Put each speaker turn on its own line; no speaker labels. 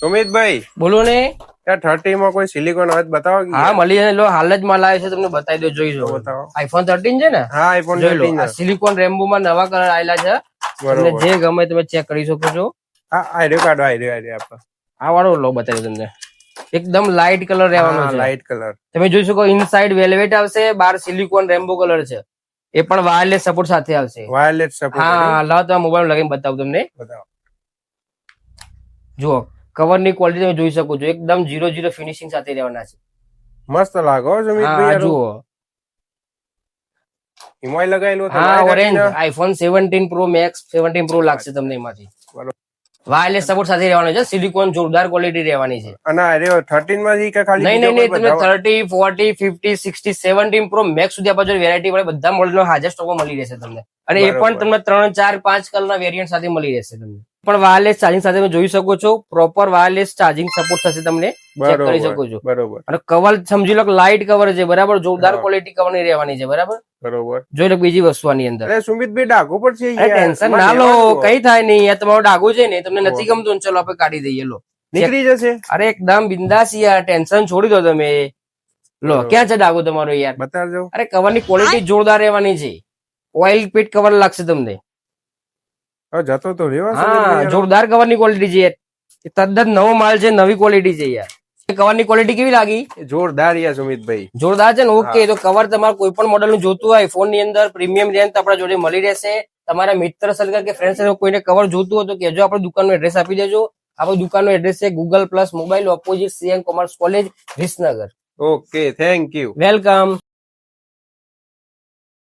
સુમિતભાઈ
બોલો ને.
ત્યાં 30 માં કોઈ સિલિકોન હોય તો બતાવો કે
હા મળી જાય. લો હાલ જ માલ આવ્યો છે, તમને બતાવી દો, જોઈ લો.
બતાવો.
આઈફોન 13 છે ને?
હા આઈફોન
જોઈ લો.
13
આ સિલિકોન રેમ્બો માં નવા કલર આવેલા છે. તમને
બરોબર.
જે ગમે તમે ચેક કરી શકો છો.
હા આઈડિયો કાઢો આઈડિયો આપો.
આ વાળો લો બતાવી તમને. એકદમ લાઇટ કલર રહેવાનો છે.
લાઇટ કલર
તમે જોઈ શકો ઇનસાઇડ વેલ્વેટ આવશે, બહાર સિલિકોન રેમ્બો કલર છે. એ પણ વાયરલેસ સપોર્ટ સાથે આવશે.
Wireless support.
હા લાવ તો મોબાઈલ લગાવીને બતાવું તમને.
બતાવો.
જુઓ કવર ની ક્વોલિટી તમે જોઈ શકો છો, એકદમ 0-0 ફિનિશિંગ સાથે રહેવાના છે.
મસ્ત લાગો સુમિતભાઈ.
હા
યાર
જુઓ.
હિમાય લગાવેલું
હા orange iPhone 17 Pro Max 17 Pro લાગશે તમને એમાંથી. વાયરલેસ સપોર્ટ સાથે રહેવાનો છે. સિલિકોન જોરદાર ક્વોલિટી રહેવાની છે.
અને આર્યો 13 માં જી કે ખાલી
નહીં નહીં તમને 30, 40, 50, 60, 17 પ્રો મેક્સ સુધી આપણા જોડે વેરાયટી મળે, બધા મોડેલનો હાજર સ્ટોકમાં મળી રહેશે તમને. અને એ પણ તમને 3, 4, 5 કલરના વેરિયન્ટ સાથે મળી રહેશે તમને. પણ વાયરલેસ ચાર્જિંગ સાથે તમે જોઈ શકો છો, પ્રોપર વાયરલેસ ચાર્જિંગ સપોર્ટ થશે તમને. ચેક કરી શકો છો.
બરોબર.
અને કવર સમજી લો લાઇટ કવર છે, બરાબર. જોરદાર ક્વોલિટી કવર ની રહેવાની છે, બરાબર.
બરોબર.
જોઈ લો બીજી વસ્તુ આની અંદર.
અરે સુમિતભાઈ ડાઘો પર છે યાર.
ટેન્શન ના લો, કઈ થાય નહીં. યાર તમારો ડાઘો છે ને તમને નથી ગમતું, ચલો આપણે કાઢી દઈએ. લો
નીકળી જશે.
અરે એકદમ બિંદાસ યાર, ટેન્શન છોડી દો તમે. લો ક્યાં છે ડાઘો તમારો યાર?
બતાવજો.
અરે કવર ની ક્વોલિટી જોરદાર રહેવાની છે. ઓઇલ પીટ કવર લાગશે તમને.
જતો તો રહ્યો.
હા જોરદાર કવર ની ક્વોલિટી છે. તદ્દન નવો માલ છે, નવી ક્વોલિટી છે યાર. કવર ની ક્વોલિટી કેવી લાગી?
જોરદાર યાર સુમિતભાઈ.
જોરદાર છે ને. ઓકે તો કવર તમારે કોઈ પણ મોડેલ નું જોતું હોય ફોન ની અંદર પ્રીમિયમ રેન્જ આપણા જોડે મળી રહેશે. તમારા મિત્ર સર્કલ કે ફ્રેન્ડ સર્કલ કોઈને કવર જોતું હોય તો કહેજો, આપણે દુકાનનું એડ્રેસ આપી દેજો. આપણું દુકાનનું એડ્રેસ છે Google plus mobile opposite CM commerce college, Visnagar.
Okay thank you.
Welcome.